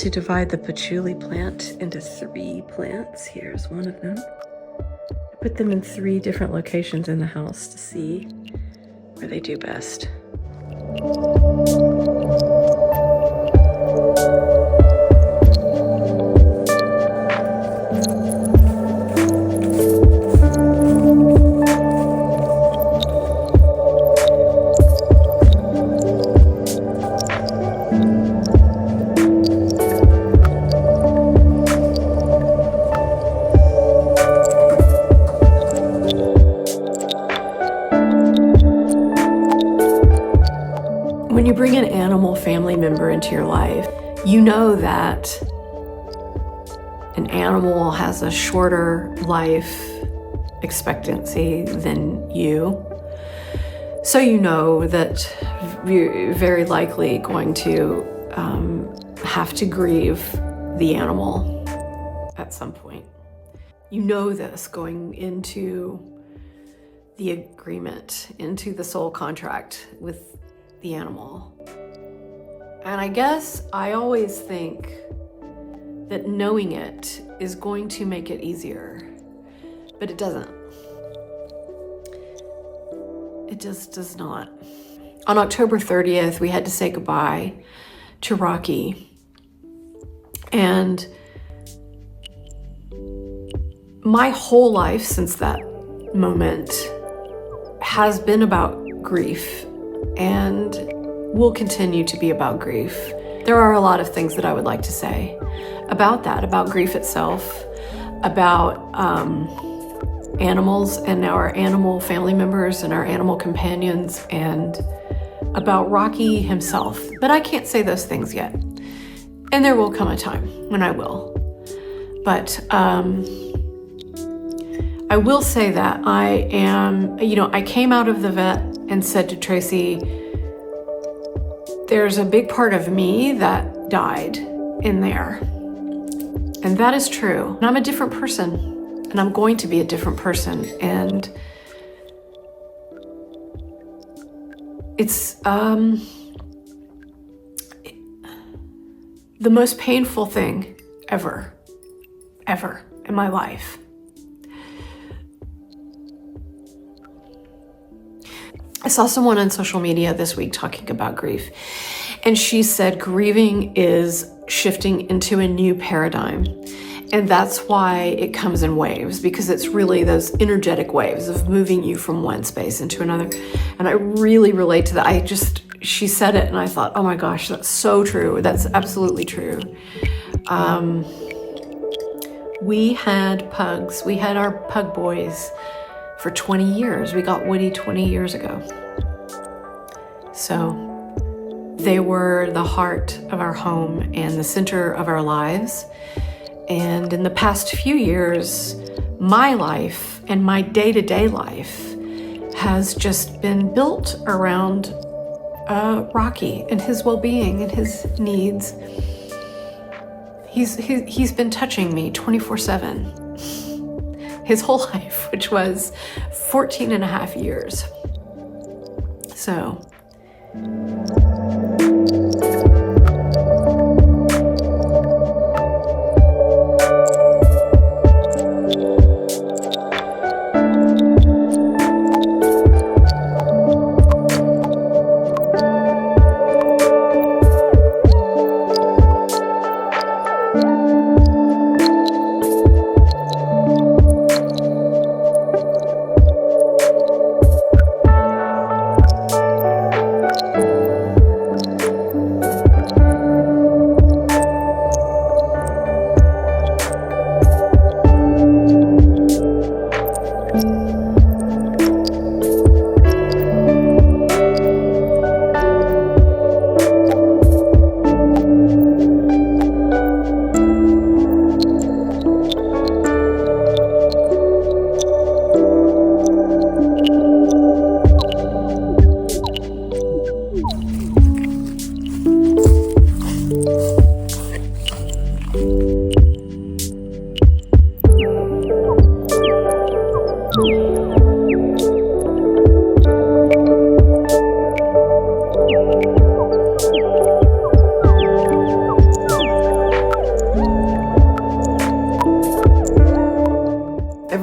to divide the patchouli plant into 3 plants. Here's one of them. I put them in 3 different locations in the house to see where they do best. When you bring an animal family member into your life, you know that an animal has a shorter life expectancy than you. So you know that you're very likely going to have to grieve the animal at some point. You know this going into the agreement, into the soul contract with the animal. And I guess I always think that knowing it is going to make it easier, but it doesn't. It just does not. On October 30th, we had to say goodbye to Rocky. And my whole life since that moment has been about grief and will continue to be about grief. There are a lot of things that I would like to say about that, about grief itself, about animals and our animal family members and our animal companions, and about Rocky himself. But I can't say those things yet. And there will come a time when I will. But I will say that I am, I came out of the vet and said to Tracy, there's a big part of me that died in there. And that is true. And I'm a different person, and I'm going to be a different person. And it's the most painful thing ever in my life. I saw someone on social media this week talking about grief, and she said grieving is shifting into a new paradigm. And that's why it comes in waves, because it's really those energetic waves of moving you from one space into another. And I really relate to that. She said it and I thought, oh my gosh, that's so true. That's absolutely true. We had pugs. We had our pug boys for 20 years. We got Woody 20 years ago. So they were the heart of our home and the center of our lives. And in the past few years, my life and my day-to-day life has just been built around Rocky and his well-being and his needs. He's been touching me 24/7 his whole life, which was 14 and a half years. So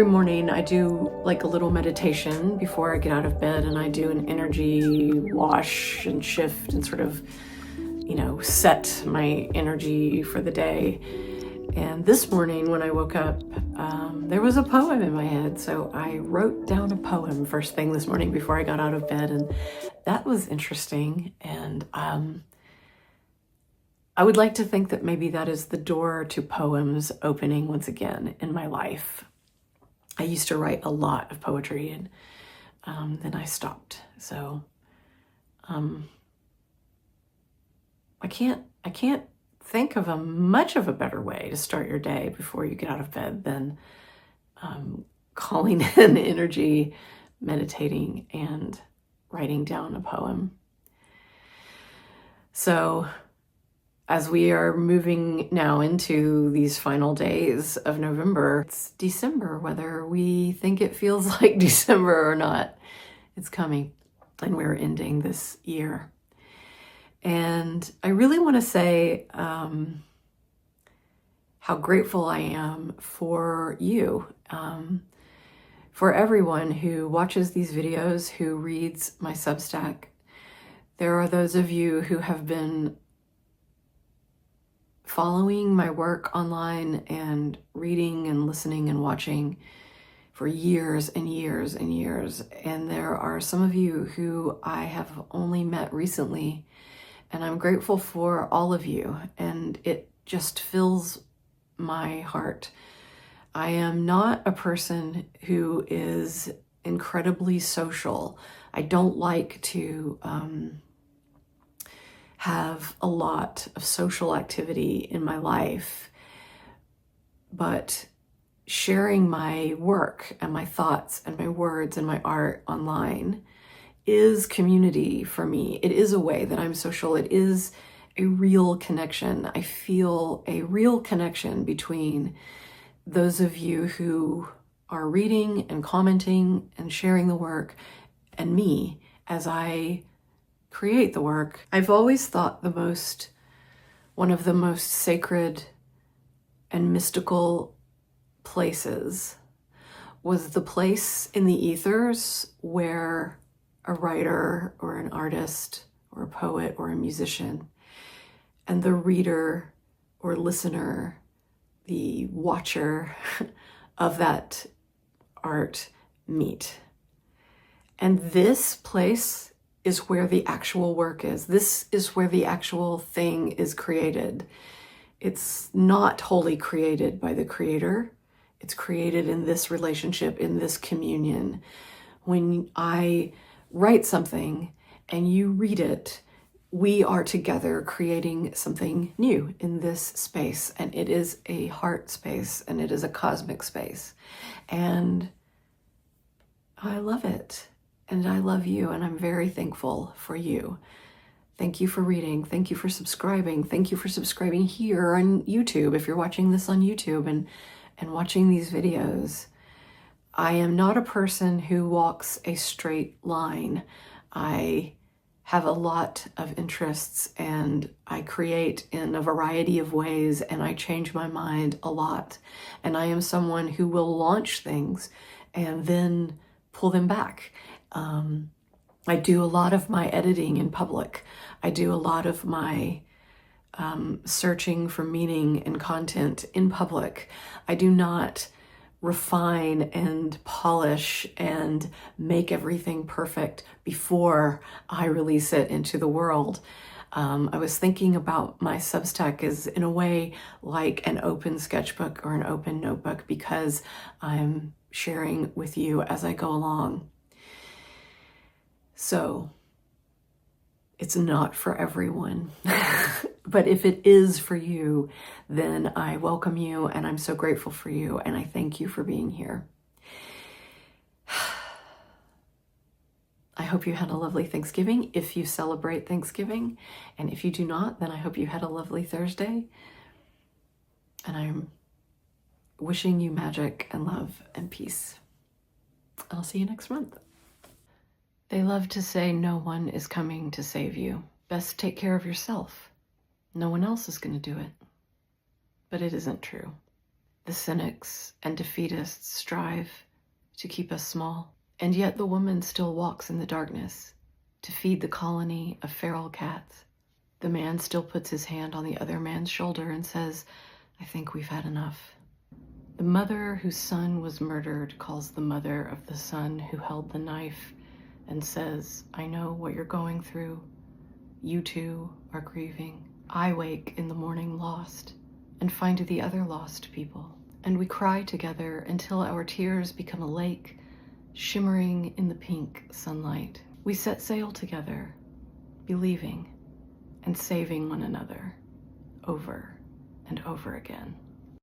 every morning I do like a little meditation before I get out of bed, and I do an energy wash and shift and sort of, set my energy for the day. And this morning when I woke up, there was a poem in my head. So I wrote down a poem first thing this morning before I got out of bed, and that was interesting. And I would like to think that maybe that is the door to poems opening once again in my life. I used to write a lot of poetry, and then I stopped. So I can't think of much of a better way to start your day before you get out of bed than calling in energy, meditating, and writing down a poem. So as we are moving now into these final days of November, it's December, whether we think it feels like December or not. It's coming, and we're ending this year. And I really want to say how grateful I am for you, for everyone who watches these videos, who reads my Substack. There are those of you who have been following my work online and reading and listening and watching for years and years and years. And there are some of you who I have only met recently, and I'm grateful for all of you. And it just fills my heart. I am not a person who is incredibly social. I don't like to have a lot of social activity in my life, but sharing my work and my thoughts and my words and my art online is community for me. It is a way that I'm social. It is a real connection. I feel a real connection between those of you who are reading and commenting and sharing the work and me as I create the work. I've always thought one of the most sacred and mystical places was the place in the ethers where a writer or an artist or a poet or a musician and the reader or listener, the watcher of that art meet. And this place is where the actual work is. This is where the actual thing is created. It's not wholly created by the creator. It's created in this relationship, in this communion. When I write something and you read it, we are together creating something new in this space. And it is a heart space, and it is a cosmic space. And I love it. And I love you, and I'm very thankful for you. Thank you for reading. Thank you for subscribing. Thank you for subscribing here on YouTube, if you're watching this on YouTube and watching these videos. I am not a person who walks a straight line. I have a lot of interests, and I create in a variety of ways, and I change my mind a lot. And I am someone who will launch things and then pull them back. I do a lot of my editing in public. I do a lot of my searching for meaning and content in public. I do not refine and polish and make everything perfect before I release it into the world. I was thinking about my Substack as, in a way, like an open sketchbook or an open notebook, because I'm sharing with you as I go along. So it's not for everyone, but if it is for you, then I welcome you, and I'm so grateful for you, and I thank you for being here. I hope you had a lovely Thanksgiving, if you celebrate Thanksgiving, and if you do not, then I hope you had a lovely Thursday, and I'm wishing you magic and love and peace. I'll see you next month. They love to say no one is coming to save you. Best take care of yourself. No one else is going to do it. But it isn't true. The cynics and defeatists strive to keep us small, and yet the woman still walks in the darkness to feed the colony of feral cats. The man still puts his hand on the other man's shoulder and says, "I think we've had enough." The mother whose son was murdered calls the mother of the son who held the knife and says, "I know what you're going through. You too are grieving." I wake in the morning lost and find the other lost people, and we cry together until our tears become a lake shimmering in the pink sunlight. We set sail together, believing and saving one another over and over again.